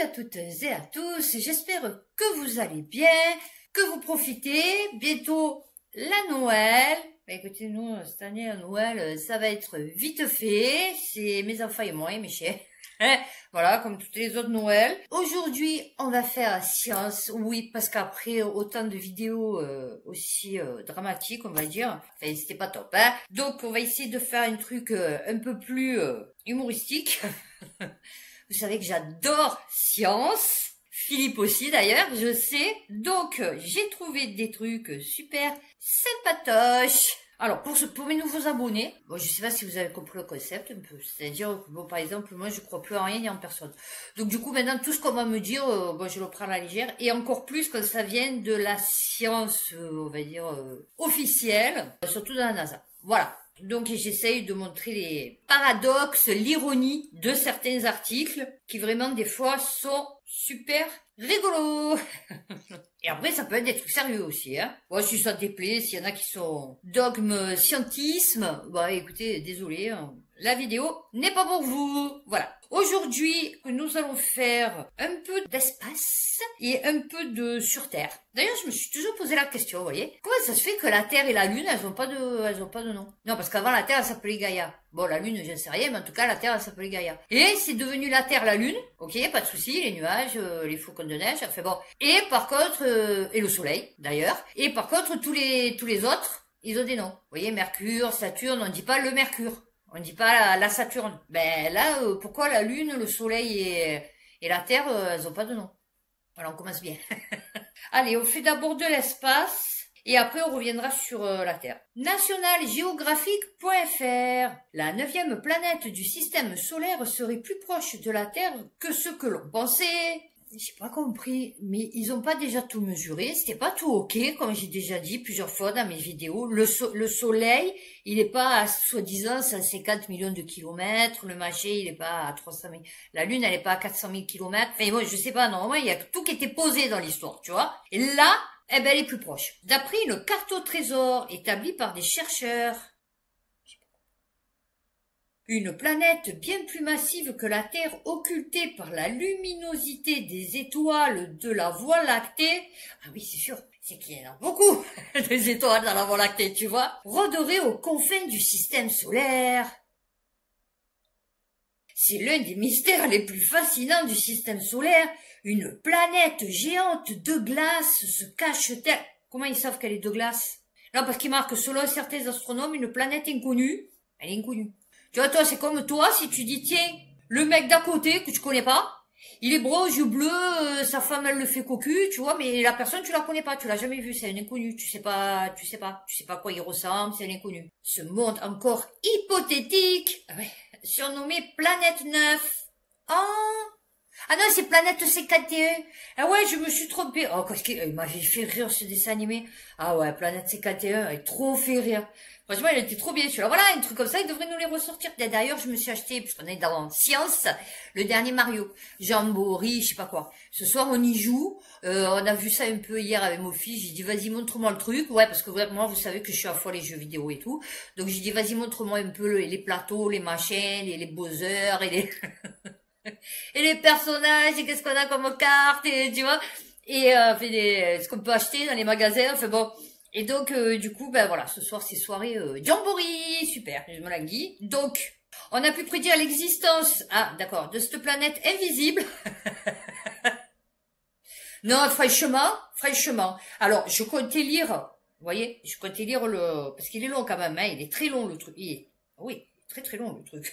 Salut à toutes et à tous, j'espère que vous allez bien, que vous profitez, bientôt la Noël. Bah écoutez, nous, cette année, à Noël, ça va être vite fait, c'est mes enfants et moi et mes chiens. Voilà, comme toutes les autres Noëls. Aujourd'hui, on va faire science, oui, parce qu'après autant de vidéos aussi dramatiques, on va dire, enfin, c'était pas top, hein. Donc, on va essayer de faire un truc un peu plus humoristique. Vous savez que j'adore science. Philippe aussi d'ailleurs, je sais. Donc, j'ai trouvé des trucs super sympatoches. Alors, pour mes nouveaux abonnés, bon, je sais pas si vous avez compris le concept un peu. C'est-à-dire que, bon, par exemple, moi, je crois plus en rien ni en personne. Donc, du coup, maintenant, tout ce qu'on va me dire, bon, je le prends à la légère. Et encore plus quand ça vient de la science, on va dire, officielle, surtout dans la NASA. Voilà. Donc j'essaye de montrer les paradoxes, l'ironie de certains articles qui vraiment des fois sont super rigolos. Et après ça peut être des trucs sérieux aussi, hein. Bon, si ça te déplaît, s'il y en a qui sont dogme, scientisme, bah écoutez, désolé, hein. La vidéo n'est pas pour vous. Voilà. Aujourd'hui, nous allons faire un peu d'espace et un peu de sur Terre. D'ailleurs, je me suis toujours posé la question, vous voyez. Comment ça se fait que la Terre et la Lune, elles ont pas de nom? Non, parce qu'avant la Terre, elle s'appelait Gaïa. Bon, la Lune, je ne sais rien, mais en tout cas, la Terre, elle s'appelait Gaïa. Et c'est devenu la Terre, la Lune. Ok, pas de souci, les nuages, les flocons de neige, enfin bon. Et par contre, et le Soleil, d'ailleurs. Et par contre, tous les autres, ils ont des noms. Vous voyez, Mercure, Saturne, on dit pas le Mercure. On dit pas la Saturne. Ben là, pourquoi la Lune, le Soleil et la Terre, elles ont pas de nom? Alors on commence bien. Allez, on fait d'abord de l'espace et après on reviendra sur la Terre. Nationalgeographic.fr. La 9e planète du système solaire serait plus proche de la Terre que ce que l'on pensait. J'ai pas compris, mais ils ont pas déjà tout mesuré, c'était pas tout ok, comme j'ai déjà dit plusieurs fois dans mes vidéos. Le soleil, il est pas à, soi-disant, 150 millions de kilomètres, le machin, il est pas à 300 000, la Lune, elle est pas à 400 000 kilomètres, enfin, moi, je sais pas, normalement, il y a tout qui était posé dans l'histoire, tu vois. Et là, eh ben, elle est plus proche. D'après une carte au trésor établie par des chercheurs, une planète bien plus massive que la Terre, occultée par la luminosité des étoiles de la Voie lactée. Ah oui, c'est sûr, c'est qu'il y en a beaucoup des étoiles dans la Voie lactée, tu vois. Rôderait aux confins du système solaire. C'est l'un des mystères les plus fascinants du système solaire. Une planète géante de glace se cache-t-elle? Comment ils savent qu'elle est de glace? Non, parce qu'ils marquent, selon certains astronomes, une planète inconnue. Elle est inconnue. Tu vois, toi, c'est comme toi, si tu dis, tiens, le mec d'à côté, que tu connais pas, il est brun aux yeux bleus, sa femme, elle le fait cocu, tu vois, mais la personne, tu la connais pas, tu l'as jamais vu, c'est un inconnu, tu sais pas à quoi il ressemble, c'est un inconnu. Ce monde encore hypothétique, surnommé Planète 9. Oh! Ah non, c'est Planète 51. Ah ouais, je me suis trompée. Oh, qu'est-ce qu'il m'avait fait rire, ce dessin animé. Ah ouais, Planète 51, elle est trop fait rire. Franchement, elle était trop bien, celui-là. Voilà, un truc comme ça, il devrait nous les ressortir. D'ailleurs, je me suis acheté, puisqu'on est dans Science, le dernier Mario. Jamboree, je sais pas quoi. Ce soir, on y joue. On a vu ça un peu hier avec mon fils. J'ai dit, vas-y, montre-moi le truc. Ouais, parce que moi, vous savez que je suis à fond les jeux vidéo et tout. Donc, j'ai dit, vas-y, montre-moi un peu les plateaux, les machins, les Bowser et les... et les personnages, et qu'est-ce qu'on a comme carte, et tu vois, et ce qu'on peut acheter dans les magasins, enfin bon. Et donc, du coup, ben voilà, ce soir, c'est soirée Jamboree, super, je me languis. Donc, on a pu prédire l'existence, d'accord, de cette planète invisible. Non, franchement. Alors, je comptais lire, vous voyez, parce qu'il est long quand même, hein, il est très long le truc. Oui, très très long le truc.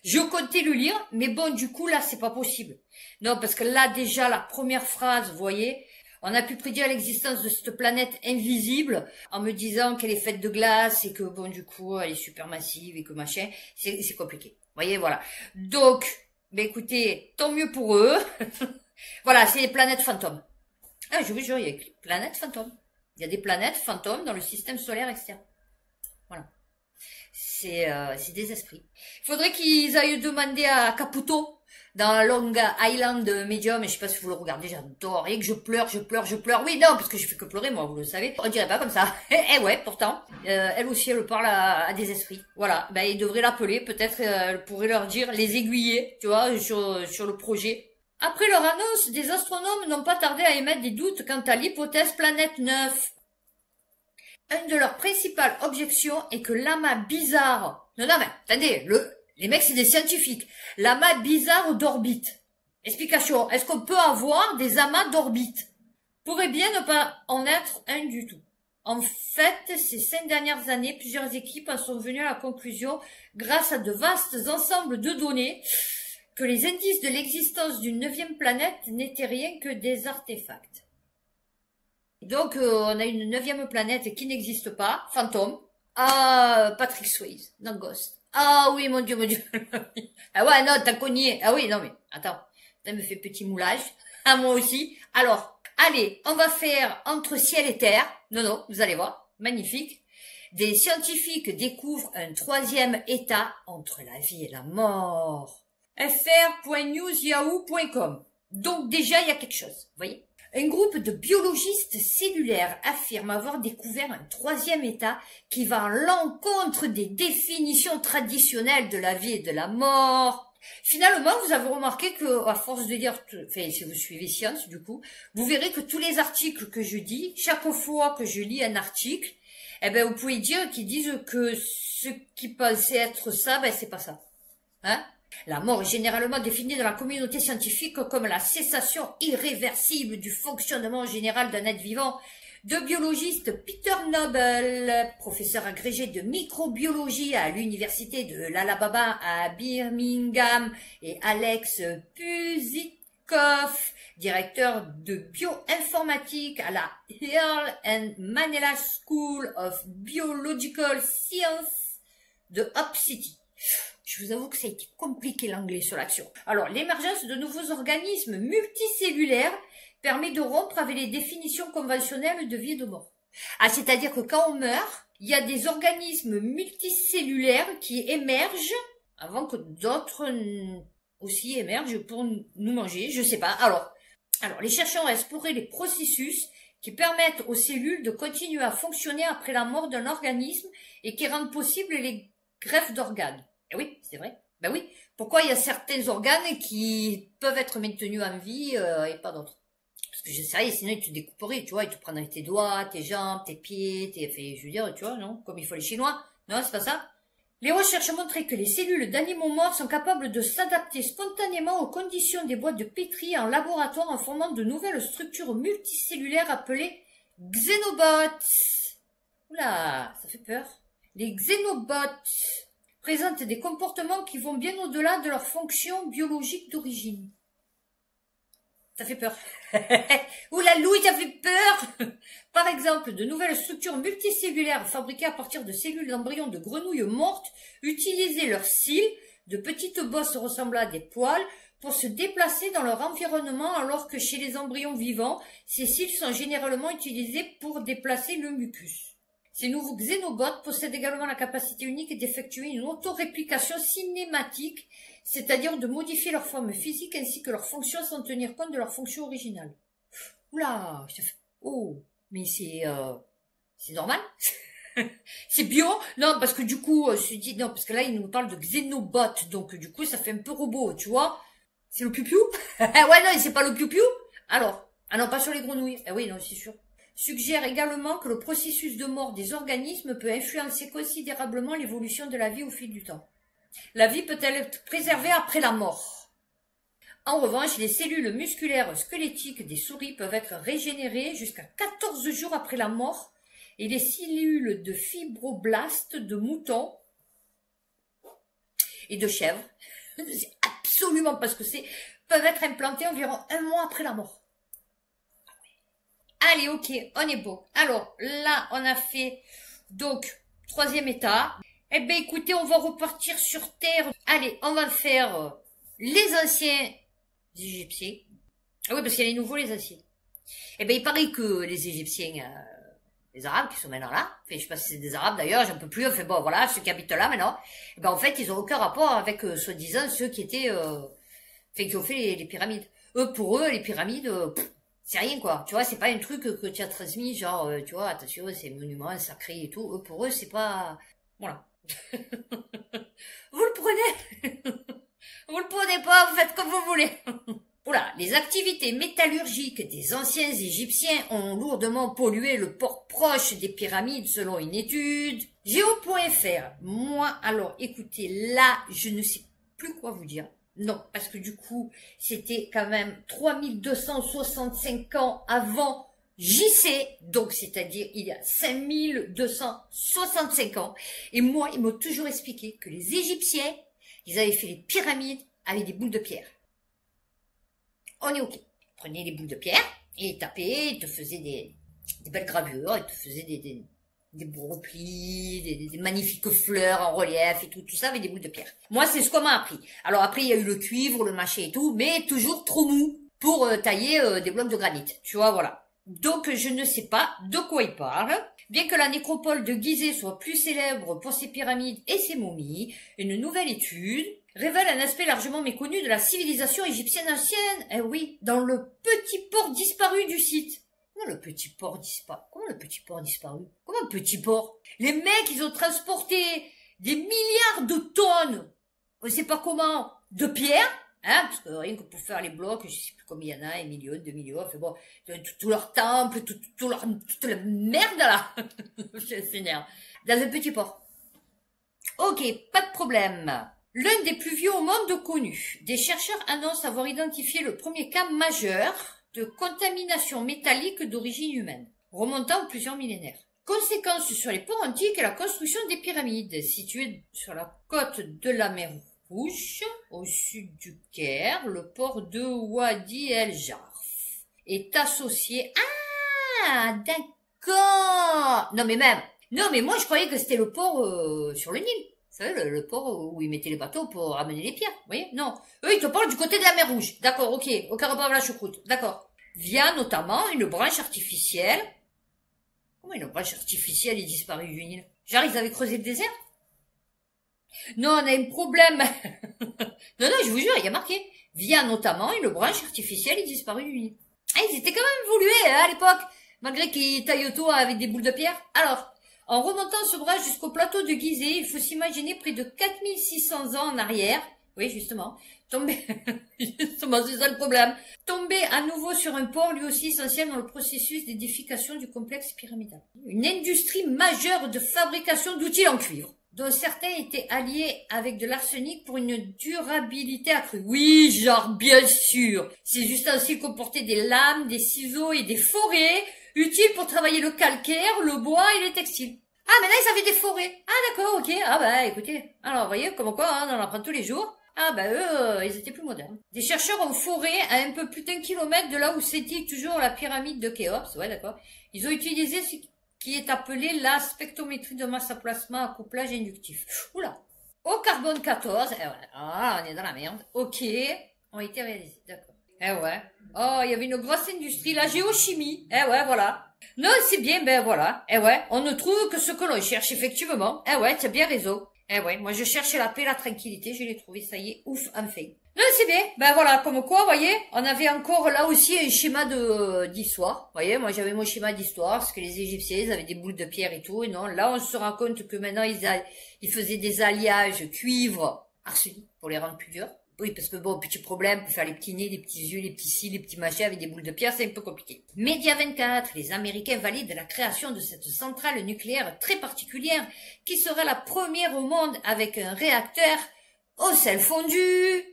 Je comptais le lire, mais bon, du coup, là, c'est pas possible. Non, parce que là, déjà, la première phrase, vous voyez, on a pu prédire l'existence de cette planète invisible en me disant qu'elle est faite de glace et que, bon, du coup, elle est super massive et que machin, c'est compliqué. Vous voyez, voilà. Donc, ben écoutez, tant mieux pour eux. Voilà, c'est les planètes fantômes. Ah, je vous jure, il y a écrit planètes fantômes. Il y a des planètes fantômes dans le système solaire externe. Voilà. C'est des esprits. Il faudrait qu'ils aillent demander à Caputo dans Long Island Medium, et je sais pas si vous le regardez, j'adore, et que je pleure. Oui, non, parce que je fais que pleurer, moi, vous le savez. On dirait pas comme ça. Eh ouais, pourtant, elle aussi, elle parle à des esprits. Voilà, ben, ils devraient l'appeler, peut-être, elle pourrait leur dire, les aiguiller, tu vois, sur le projet. Après leur annonce, des astronomes n'ont pas tardé à émettre des doutes quant à l'hypothèse planète 9. Une de leurs principales objections est que l'amas bizarre... Non, mais attendez, les mecs c'est des scientifiques. L'amas bizarre d'orbite. Explication, est-ce qu'on peut avoir des amas d'orbite? Pourrait bien ne pas en être un du tout. En fait, ces 5 dernières années, plusieurs équipes en sont venues à la conclusion, grâce à de vastes ensembles de données, que les indices de l'existence d'une 9e planète n'étaient rien que des artefacts. Donc, on a une 9e planète qui n'existe pas, fantôme. Ah, Patrick Swayze, dans Ghost. Ah oui, mon Dieu, mon Dieu. Ah ouais, non, t'as cogné. Ah oui, non mais, attends, ça me fait petit moulage. Ah, moi aussi. Alors, allez, on va faire entre ciel et terre. Non, vous allez voir, magnifique. Des scientifiques découvrent un 3e état entre la vie et la mort. fr.newsyahoo.com. Donc déjà, il y a quelque chose, vous voyez. Un groupe de biologistes cellulaires affirme avoir découvert un 3e état qui va à l'encontre des définitions traditionnelles de la vie et de la mort. Finalement, vous avez remarqué que, à force de lire, enfin, si vous suivez Science, du coup, vous verrez que tous les articles que je dis, chaque fois que je lis un article, eh ben, vous pouvez dire qu'ils disent que ce qui pensait être ça, ben, c'est pas ça. Hein? La mort est généralement définie dans la communauté scientifique comme la cessation irréversible du fonctionnement général d'un être vivant. Deux biologistes, Peter Noble, professeur agrégé de microbiologie à l'université de l'Alabama à Birmingham, et Alex Puzikoff, directeur de bioinformatique à la Earl and Manela School of Biological Science de Hop City. Je vous avoue que ça a été compliqué l'anglais sur l'action. Alors, l'émergence de nouveaux organismes multicellulaires permet de rompre avec les définitions conventionnelles de vie et de mort. Ah, c'est-à-dire que quand on meurt, il y a des organismes multicellulaires qui émergent avant que d'autres aussi émergent pour nous manger, je sais pas. Alors, les chercheurs ont exploré les processus qui permettent aux cellules de continuer à fonctionner après la mort d'un organisme et qui rendent possible les greffes d'organes. Eh oui, c'est vrai. Ben oui. Pourquoi il y a certains organes qui peuvent être maintenus en vie et pas d'autres? Parce que je sais, sinon ils te découperaient, tu vois, ils te prendraient tes doigts, tes jambes, tes pieds, je veux dire, tu vois, non? Comme il faut les Chinois. Non, c'est pas ça. Les recherches ont montré que les cellules d'animaux morts sont capables de s'adapter spontanément aux conditions des boîtes de pétri en laboratoire en formant de nouvelles structures multicellulaires appelées xénobots. Oula, ça fait peur. Les xénobots présentent des comportements qui vont bien au-delà de leur fonction biologique d'origine. Ça fait peur. Oula, Louis, ça fait peur. Par exemple, de nouvelles structures multicellulaires fabriquées à partir de cellules d'embryons de grenouilles mortes utilisaient leurs cils, de petites bosses ressemblant à des poils, pour se déplacer dans leur environnement, alors que chez les embryons vivants, ces cils sont généralement utilisés pour déplacer le mucus. Ces nouveaux xénobots possèdent également la capacité unique d'effectuer une autoréplication cinématique, c'est-à-dire de modifier leur forme physique ainsi que leur fonction sans tenir compte de leur fonction originale. Oula, oh, mais c'est normal. C'est bio? Non, parce que du coup, non, parce que là, il nous parle de xénobots, donc du coup, ça fait un peu robot, tu vois. C'est le piou-piou? Ouais, non, c'est pas le piou-piou? Alors, ah non, pas sur les grenouilles. Eh oui, non, c'est sûr. Suggère également que le processus de mort des organismes peut influencer considérablement l'évolution de la vie au fil du temps. La vie peut-elle être préservée après la mort? En revanche, les cellules musculaires squelettiques des souris peuvent être régénérées jusqu'à 14 jours après la mort et les cellules de fibroblastes de moutons et de chèvres, c'est absolument parce que peuvent être implantées environ 1 mois après la mort. Allez, ok, on est bon. Alors, là, on a fait, donc, 3e état. Eh ben, écoutez, on va repartir sur Terre. Allez, on va faire les anciens Égyptiens. Ah oui, parce qu'il y a les nouveaux, les anciens. Eh ben, il paraît que les Égyptiens, les Arabes qui sont maintenant là, enfin, je sais pas si c'est des Arabes d'ailleurs, j'en peux plus, enfin bon, voilà, ceux qui habitent là maintenant, eh ben, en fait, ils ont aucun rapport avec, soi-disant, ceux qui étaient, qui ont fait les pyramides. Pour eux, les pyramides, c'est rien, quoi. Tu vois, c'est pas un truc que tu as transmis, genre, tu vois, attention, c'est un monument sacré et tout. Pour eux, c'est pas... Voilà. Vous le prenez? Vous le prenez pas, vous faites comme vous voulez. Oula, les activités métallurgiques des anciens Égyptiens ont lourdement pollué le port proche des pyramides selon une étude. Géo.fr, moi, alors, écoutez, là, je ne sais plus quoi vous dire. Non, parce que du coup, c'était quand même 3265 ans avant JC, donc c'est-à-dire il y a 5265 ans. Et moi, ils m'ont toujours expliqué que les Égyptiens, ils avaient fait les pyramides avec des boules de pierre. On est ok. Prenez les boules de pierre et ils tapaient, ils te faisaient des belles gravures, ils te faisaient des beaux replis, des magnifiques fleurs en relief et tout ça avec des boules de pierre. Moi, c'est ce qu'on m'a appris. Alors après, il y a eu le cuivre, le machin et tout, mais toujours trop mou pour tailler des blocs de granit. Tu vois, voilà. Donc, je ne sais pas de quoi il parle. Bien que la nécropole de Gizeh soit plus célèbre pour ses pyramides et ses momies, une nouvelle étude révèle un aspect largement méconnu de la civilisation égyptienne ancienne. Eh oui, dans le petit port disparu du site. Comment le petit port disparu? Comment le petit port disparu? Comment un petit port? Les mecs, ils ont transporté des milliards de tonnes, on sait pas comment, de pierre, hein, parce que rien que pour faire les blocs, je sais plus combien il y en a, 1 million, 2 millions, enfin bon, tout leur temple, toute la merde là, je s'énerve, dans un petit port. Ok, pas de problème. L'un des plus vieux au monde connu. Des chercheurs annoncent avoir identifié le premier cas majeur de contamination métallique d'origine humaine, remontant plusieurs millénaires. Conséquence sur les ports antiques et la construction des pyramides, situées sur la côte de la mer Rouge, au sud du Caire, le port de Wadi el-Jarf est associé... Ah, d'accord. Non mais moi je croyais que c'était le port sur le Nil. Vous savez, le port où ils mettaient les bateaux pour ramener les pierres, vous voyez? Non. Eux, ils te parlent du côté de la mer Rouge. D'accord, ok. Au Karabakh, la choucroute. D'accord. Via notamment une branche artificielle. Comment une branche artificielle est disparue du Nil? Genre, ils avaient creusé le désert? Non, on a un problème. Non, je vous jure, il y a marqué. Via notamment une branche artificielle est disparue du Nil. Ah, ils étaient quand même évolués, hein, à l'époque. Malgré qu'ils taillent autour avec des boules de pierre. Alors, en remontant ce bras jusqu'au plateau de Gizeh, il faut s'imaginer près de 4600 ans en arrière. Oui, justement. Justement, c'est ça le problème. Tomber à nouveau sur un port, lui aussi essentiel dans le processus d'édification du complexe pyramidal. Une industrie majeure de fabrication d'outils en cuivre, dont certains étaient alliés avec de l'arsenic pour une durabilité accrue. Oui, genre, bien sûr. Ces ustensiles comportaient des lames, des ciseaux et des forêts, utiles pour travailler le calcaire, le bois et les textiles. Ah, mais là, ils avaient des forêts. Ah, d'accord, ok. Ah, bah, écoutez. Alors, vous voyez, comme quoi, hein, on en apprend tous les jours. Ah, bah, eux, ils étaient plus modernes. Des chercheurs en forêt, à un peu plus d'1 kilomètre de là où s'étire toujours la pyramide de Khéops, ouais, d'accord. Ils ont utilisé ce qui est appelé la spectrométrie de masse à plasma à couplage inductif. Oula. Au carbone 14, eh ouais, ah, on est dans la merde. Ok. Ont été réalisés, d'accord. Eh ouais. Oh, il y avait une grosse industrie, la géochimie. Eh ouais, voilà. Non, c'est bien, ben voilà. Eh ouais, on ne trouve que ce que l'on cherche, effectivement. Eh ouais, tu as bien raison. Eh ouais, moi je cherchais la paix, la tranquillité, je l'ai trouvé, ça y est, ouf, enfin. Non, c'est bien. Ben voilà, comme quoi, vous voyez, on avait encore là aussi un schéma d'histoire. Vous voyez, moi j'avais mon schéma d'histoire, parce que les Égyptiens, ils avaient des boules de pierre et tout, et non, là on se rend compte que maintenant ils faisaient des alliages cuivre, arsenic, pour les rendre plus durs. Oui, parce que bon, petit problème, pour faire les petits nez, les petits yeux, les petits cils, les petits machins avec des boules de pierre, c'est un peu compliqué. Média 24, les Américains valident la création de cette centrale nucléaire très particulière, qui sera la première au monde avec un réacteur au sel fondu.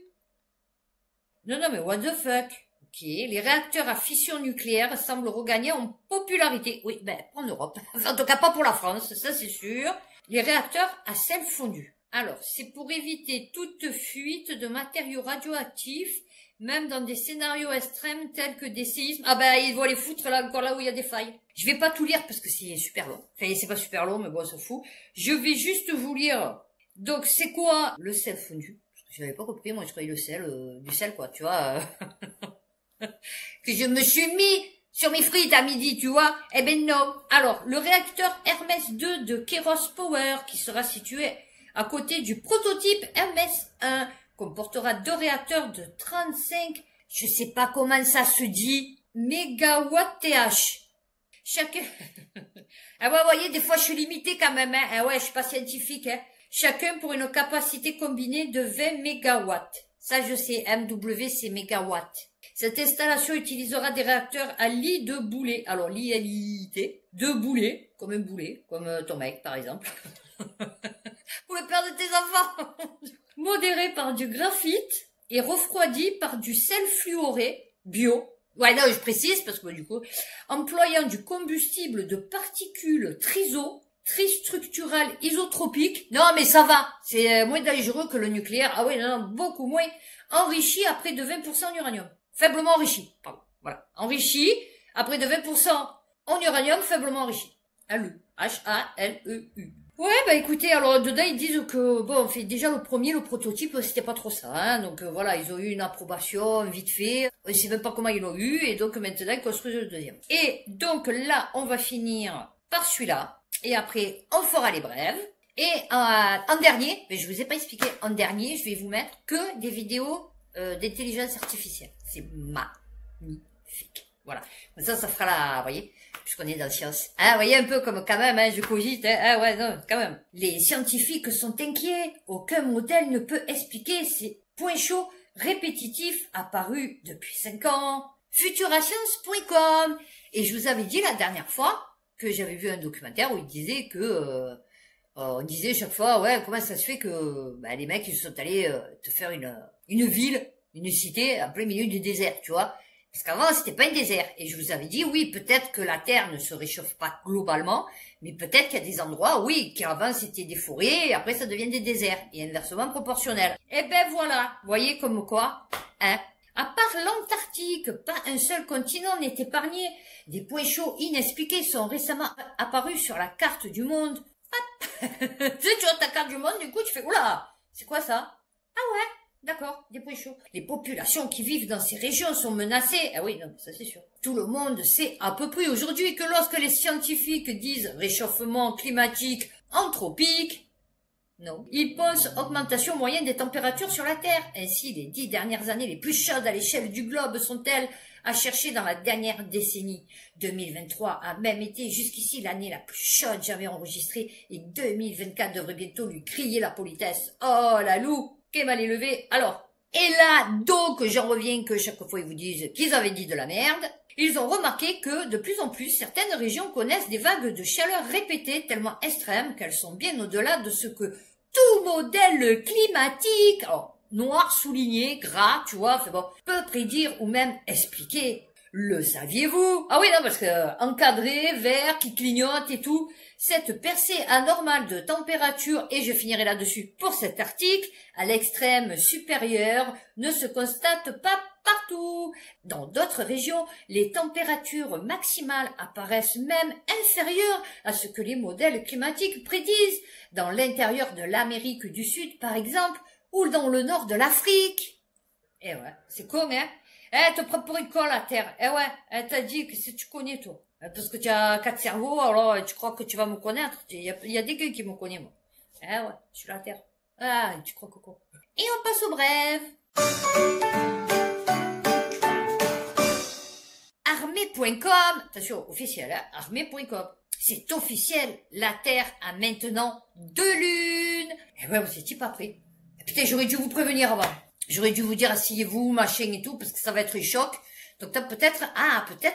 Non, mais what the fuck? Ok, les réacteurs à fission nucléaire semblent regagner en popularité. Oui, ben, en Europe. Enfin, en tout cas, pas pour la France, ça c'est sûr. Les réacteurs à sel fondu. Alors, c'est pour éviter toute fuite de matériaux radioactifs, même dans des scénarios extrêmes tels que des séismes. Ah ben, ils vont les foutre là, encore là où il y a des failles. Je vais pas tout lire parce que c'est super long. Enfin, c'est pas super long, mais bon, on s'en fout. Je vais juste vous lire. Donc, c'est quoi le sel fondu? J'avais pas compris, moi je croyais le sel, du sel quoi, tu vois. Que je me suis mis sur mes frites à midi, tu vois. Eh ben non. Alors, le réacteur Hermès 2 de Kairos Power, qui sera situé à côté du prototype Hermès 1, comportera 2 réacteurs de 35, je sais pas comment ça se dit, mégawatts TH. Chacun... Ah ouais, vous voyez, des fois je suis limitée quand même, hein. Ah ouais, je suis pas scientifique, hein. Chacun pour une capacité combinée de 20 mégawatts. Ça, je sais, MW, c'est mégawatts. Cette installation utilisera des réacteurs à lit de boulet. Alors, l'ILIT, de boulet, comme un boulet, comme ton mec, par exemple. Pour le père de tes enfants. Modéré par du graphite et refroidi par du sel fluoré bio. Ouais, non, je précise parce que du coup, employant du combustible de particules tristructurales isotropiques. Non, mais ça va. C'est moins dangereux que le nucléaire. Ah oui, non, beaucoup moins. Enrichi à près de 20% en uranium. Faiblement enrichi, pardon. Voilà. Enrichi à près de 20% en uranium, faiblement enrichi. HALEU. H-A-L-E-U. Ouais, bah écoutez, alors dedans ils disent que, bon, fait déjà le prototype, c'était pas trop ça, hein, donc voilà, ils ont eu une approbation vite fait, on sait même pas comment ils l'ont eu, et donc maintenant ils construisent le deuxième. Et donc là, on va finir par celui-là, et après on fera les brèves, et en dernier, mais je vous ai pas expliqué, en dernier, je vais vous mettre que des vidéos d'intelligence artificielle. C'est magnifique. Voilà. Ça fera la, vous voyez, puisqu'on est dans la science. Hein, vous voyez un peu comme quand même, hein, je cogite, hein, ah ouais, non, quand même. Les scientifiques sont inquiets. Aucun modèle ne peut expliquer ces points chauds répétitifs apparus depuis 5 ans. Futurascience.com. Et je vous avais dit la dernière fois que j'avais vu un documentaire où il disait que, on disait chaque fois, ouais, comment ça se fait que, bah, les mecs, ils sont allés te faire une ville, une cité en plein milieu du désert, tu vois. Parce qu'avant, c'était pas un désert. Et je vous avais dit, oui, peut-être que la Terre ne se réchauffe pas globalement, mais peut-être qu'il y a des endroits, oui, qu'avant c'était des forêts, et après ça devient des déserts, et inversement proportionnel. Et ben voilà, vous voyez comme quoi, hein. À part l'Antarctique, pas un seul continent n'est épargné. Des points chauds inexpliqués sont récemment apparus sur la carte du monde. Hop. Tu sais, tu vois ta carte du monde, du coup, tu fais, oula, c'est quoi ça? Ah ouais? D'accord, des points chauds. Les populations qui vivent dans ces régions sont menacées. Ah oui, non, ça c'est sûr. Tout le monde sait à peu près aujourd'hui que lorsque les scientifiques disent réchauffement climatique anthropique, non, ils pensent augmentation moyenne des températures sur la Terre. Ainsi, les 10 dernières années les plus chaudes à l'échelle du globe sont-elles à chercher dans la dernière décennie. 2023 a même été jusqu'ici l'année la plus chaude jamais enregistrée et 2024 devrait bientôt lui crier la politesse. Oh la loup! Qu'est mal élevé. Alors, et là, donc, j'en reviens que chaque fois ils vous disent qu'ils avaient dit de la merde. Ils ont remarqué que, de plus en plus, certaines régions connaissent des vagues de chaleur répétées tellement extrêmes qu'elles sont bien au-delà de ce que tout modèle climatique, alors, noir souligné, gras, tu vois, c'est bon, peut prédire ou même expliquer. Le saviez-vous? Ah oui, non, parce que encadré, vert, qui clignote et tout, cette percée anormale de température, et je finirai là-dessus pour cet article, à l'extrême supérieur, ne se constate pas partout. Dans d'autres régions, les températures maximales apparaissent même inférieures à ce que les modèles climatiques prédisent. Dans l'intérieur de l'Amérique du Sud, par exemple, ou dans le nord de l'Afrique. Eh ouais, c'est con, hein? Eh, te prends pour une conne, la Terre. Eh ouais, elle t'a dit que si tu connais, toi. Parce que tu as 4 cerveaux, alors tu crois que tu vas me connaître. Il y a des gars qui me connaissent, moi. Eh ouais, je suis la Terre. Ah, tu crois coco. Et on passe aux brèves. Armée.com. Attention, officiel, hein? Armée.com. C'est officiel. La Terre a maintenant 2 lunes. Eh ouais, vous étiez pas prêts. Putain, j'aurais dû vous prévenir avant. J'aurais dû vous dire asseyez-vous, machin et tout, parce que ça va être un choc. Donc peut-être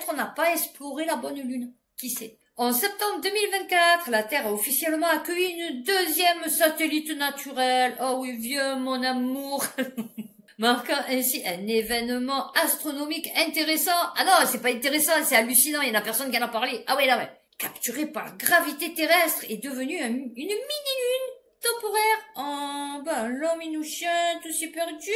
on n'a pas exploré la bonne lune. Qui sait? En septembre 2024, la Terre a officiellement accueilli une deuxième satellite naturelle. Oh oui, viens mon amour. Marquant ainsi un événement astronomique intéressant. Ah non, c'est pas intéressant, c'est hallucinant, il y en a personne qui en a parlé. Ah ouais, là ouais. Capturé par gravité terrestre est devenue une mini-lune temporaire. Oh, ben, l'homme innocent, tout s'est perdu.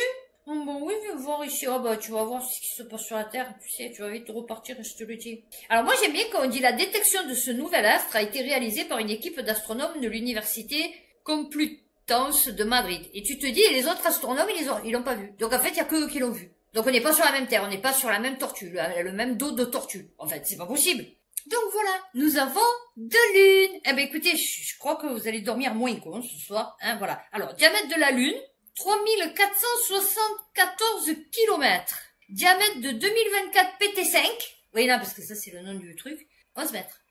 Oh, bon, oui, viens voir ici. Oh, bah, tu vas voir ce qui se passe sur la Terre. Tu sais, tu vas vite repartir, je te le dis. Alors, moi, j'aime bien quand on dit la détection de ce nouvel astre a été réalisée par une équipe d'astronomes de l'université Complutense de Madrid. Et tu te dis, et les autres astronomes, ils l'ont pas vu. Donc, en fait, il y a que eux qui l'ont vu. Donc, on n'est pas sur la même Terre, on n'est pas sur la même tortue, le même dos de tortue. En fait, c'est pas possible. Donc voilà, nous avons 2 lunes. Eh ben écoutez, je crois que vous allez dormir moins con ce soir. Hein, voilà. Alors, diamètre de la Lune, 3474 km. Diamètre de 2024 PT5. Oui, non, parce que ça, c'est le nom du truc. 11 mètres.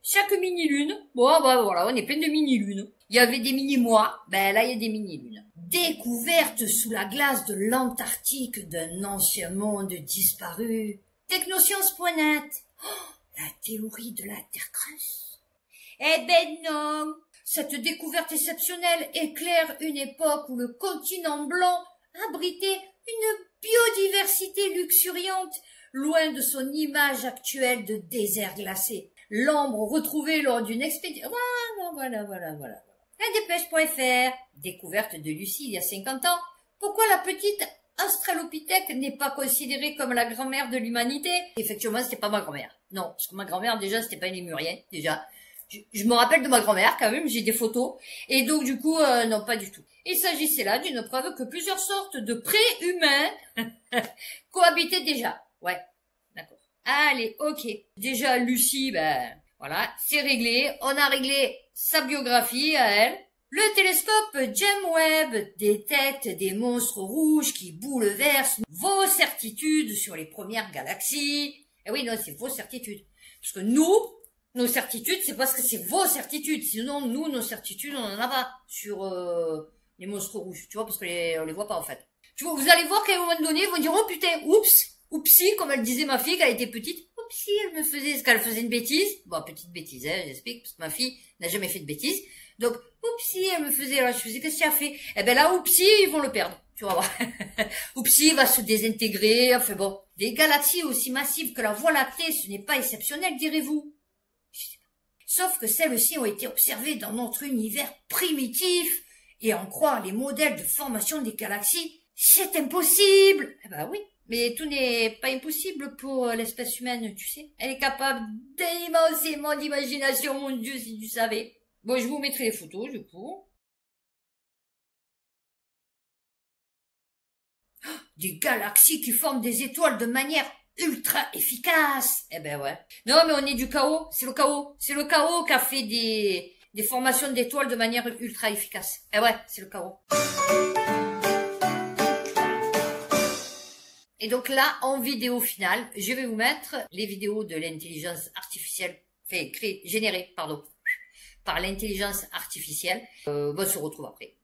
Chaque mini-lune. Bon, bah voilà, on est plein de mini-lunes. Il y avait des mini-mois. Ben là, il y a des mini-lunes. Découverte sous la glace de l'Antarctique d'un ancien monde disparu. Technosciences.net. Oh, la théorie de la Terre creuse. Eh ben non. Cette découverte exceptionnelle éclaire une époque où le continent blanc abritait une biodiversité luxuriante, loin de son image actuelle de désert glacé. L'ambre retrouvée lors d'une expédition. Voilà. La dépêche.fr. Découverte de Lucie il y a 50 ans. Pourquoi la petite Australopithèque n'est pas considérée comme la grand-mère de l'humanité? Effectivement, c'était pas ma grand-mère. Non, parce que ma grand-mère, déjà, c'était pas une lémurienne, déjà. Je me rappelle de ma grand-mère, quand même, j'ai des photos. Et donc, du coup, non, pas du tout. Il s'agissait là d'une preuve que plusieurs sortes de pré-humains cohabitaient déjà. Ouais, d'accord. Allez, ok. Déjà, Lucie, ben, voilà, c'est réglé. On a réglé sa biographie à elle. Le télescope James Webb détecte des monstres rouges qui bouleversent vos certitudes sur les premières galaxies. Eh oui, non, c'est vos certitudes. Parce que nous, nos certitudes, c'est parce que c'est vos certitudes. Sinon, nous, nos certitudes, on en a pas sur les monstres rouges. Tu vois, parce que on les voit pas, en fait. Tu vois, vous allez voir qu'à un moment donné, ils vont dire, oh putain, oups, oupsie, comme elle disait ma fille quand elle était petite. Oupsie, elle me faisait, parce qu'elle faisait une bêtise. Bon, petite bêtise, hein, j'explique, parce que ma fille n'a jamais fait de bêtise. Donc, oupsie, elle me faisait, alors je faisais, qu'est-ce qu'elle a fait? Eh ben là, oupsie, ils vont le perdre. Tu vas voir. Oupsie va se désintégrer. Enfin bon. Des galaxies aussi massives que la Voie lactée, ce n'est pas exceptionnel, direz-vous. Sauf que celles-ci ont été observées dans notre univers primitif. Et en croire les modèles de formation des galaxies, c'est impossible. Eh ben oui. Mais tout n'est pas impossible pour l'espèce humaine, tu sais. Elle est capable d'immensément d'imagination, mon Dieu, si tu savais. Bon, je vous mettrai les photos, du coup. Des galaxies qui forment des étoiles de manière ultra efficace. Eh ben ouais. Non, mais on est du chaos. C'est le chaos. C'est le chaos qui a fait des formations d'étoiles de manière ultra efficace. Eh ouais, c'est le chaos. Et donc là, en vidéo finale, je vais vous mettre les vidéos de l'intelligence artificielle, générées, par l'intelligence artificielle. On se retrouve après.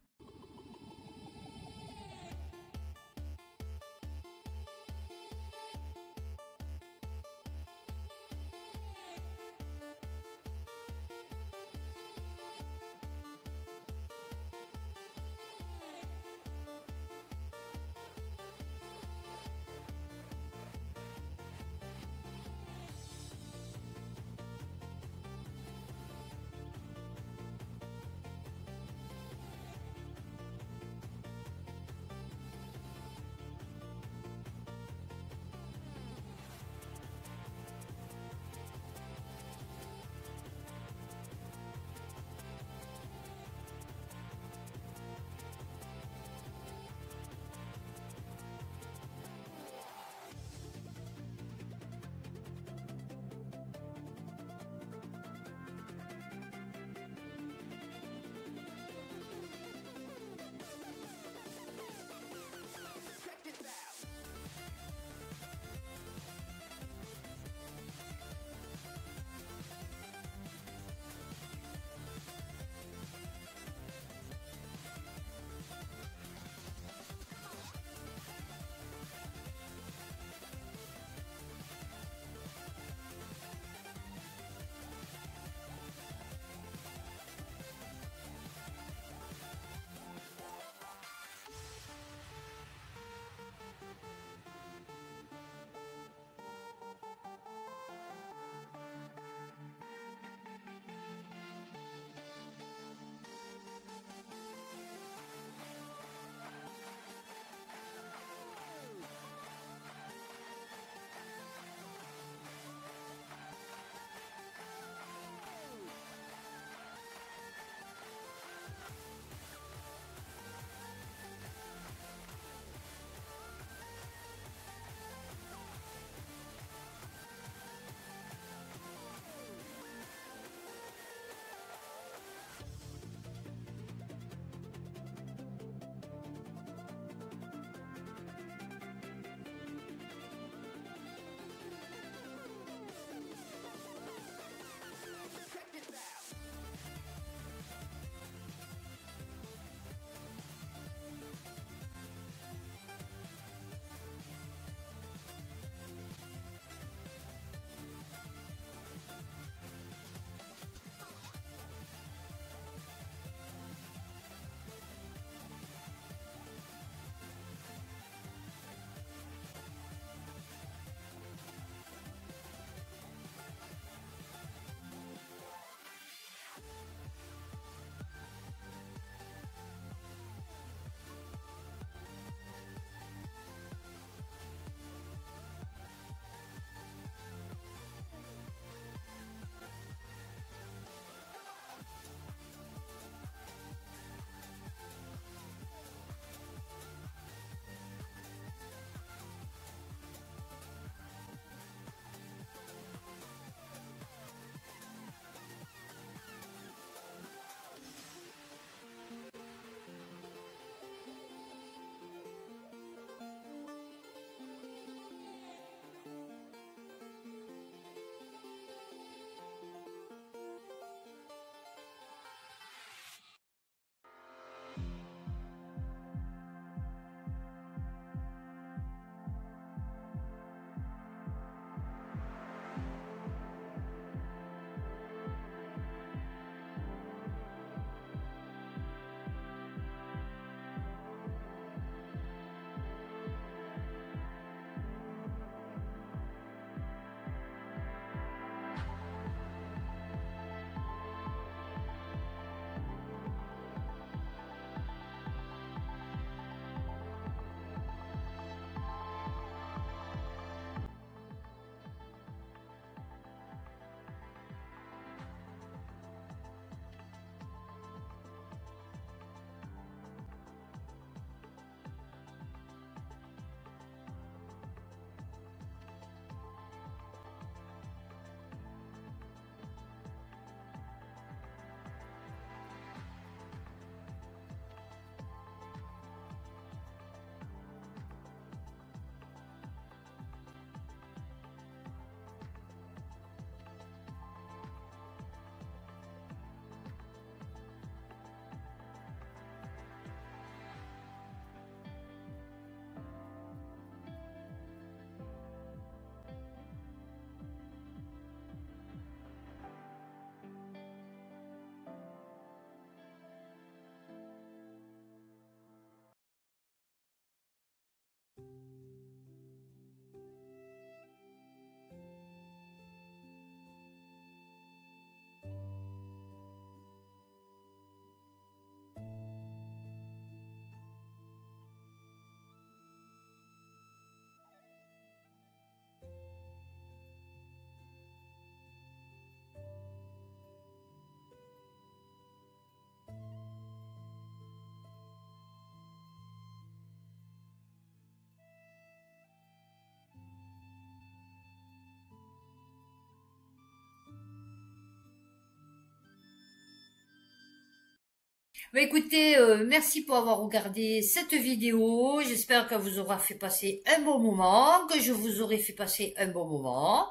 Bah, écoutez, merci pour avoir regardé cette vidéo. J'espère qu'elle vous aura fait passer un bon moment, que je vous aurai fait passer un bon moment.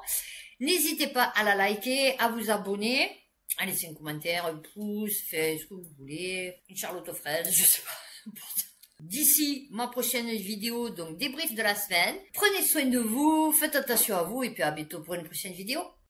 N'hésitez pas à la liker, à vous abonner, à laisser un commentaire, un pouce, faites ce que vous voulez, une charlotte aux fraises, je sais pas. D'ici ma prochaine vidéo, donc débrief de la semaine. Prenez soin de vous, faites attention à vous et puis à bientôt pour une prochaine vidéo.